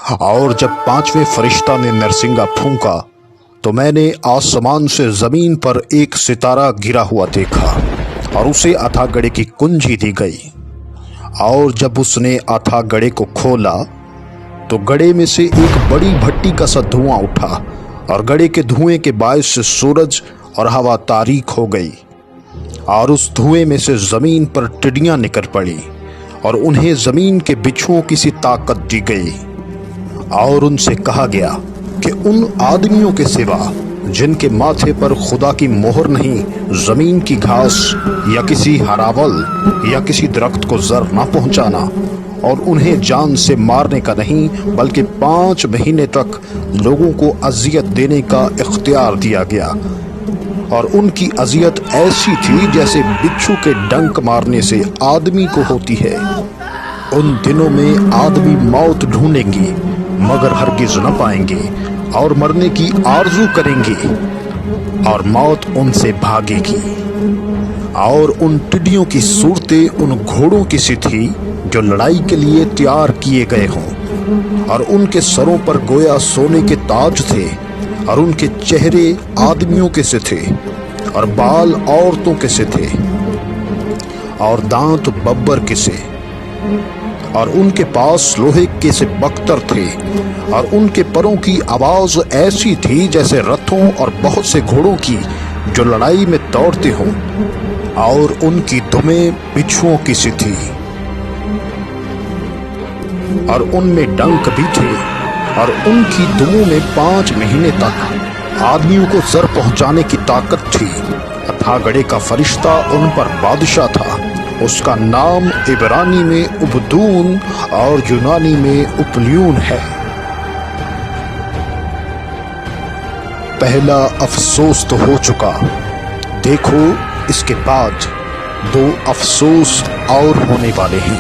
اور جب پانچویں فرشتہ نے نرسنگا پھونکا تو میں نے آسمان سے زمین پر ایک ستارہ گرا ہوا دیکھا اور اسے اتھا گڑھے کی کنجی دی گئی۔ اور جب اس نے اتھا گڑھے کو کھولا تو گڑھے میں سے ایک بڑی بھٹی کا سا دھواں اٹھا، اور گڑھے کے دھوئیں کے باعث سے سورج اور ہوا تاریک ہو گئی، اور اس دھوئیں میں سے زمین پر ٹڈیاں نکل پڑی اور انہیں زمین کے بچھوؤں کی سی طاقت دی گئی۔ اور ان سے کہا گیا کہ ان آدمیوں کے سوا جن کے ماتھے پر خدا کی مہر نہیں، زمین کی گھاس یا کسی ہراول یا کسی درخت کو زر نہ پہنچانا، اور انہیں جان سے مارنے کا نہیں بلکہ 5 مہینے تک لوگوں کو اذیت دینے کا اختیار دیا گیا۔ اور ان کی اذیت ایسی تھی جیسے بچھو کے ڈنک مارنے سے آدمی کو ہوتی ہے۔ ان دنوں میں آدمی موت ڈھونڈیں گے مگر ہرگز نہ پائیں گے، اور مرنے کی آرزو کریں گے اور موت ان سے بھاگے گی۔ اور ان ٹڈیوں کی صورتیں ان گھوڑوں کی سی تھی جو لڑائی کے لیے تیار کیے گئے ہوں، اور ان کے سروں پر گویا سونے کے تاج تھے، اور ان کے چہرے آدمیوں کے سے تھے اور بال عورتوں کے سے تھے، اور دانت ببر کے سے، اور ان کے پاس لوہے کے سے بختر تھے، اور ان کے پروں کی آواز ایسی تھی جیسے رتھوں اور بہت سے گھوڑوں کی جو لڑائی میں دوڑتے ہوں، اور ان کی دمیں بچھوؤں کی سی تھی، اور ان میں ڈنک بھی تھے، اور ان کی دموں میں 5 مہینے تک آدمیوں کو زر پہنچانے کی طاقت تھی۔ اتھا گڑھے کا فرشتہ ان پر بادشاہ تھا، اس کا نام عبرانی میں عبدون اور یونانی میں اپلیون ہے۔ پہلا افسوس تو ہو چکا، دیکھو اس کے بعد 2 افسوس اور ہونے والے ہیں۔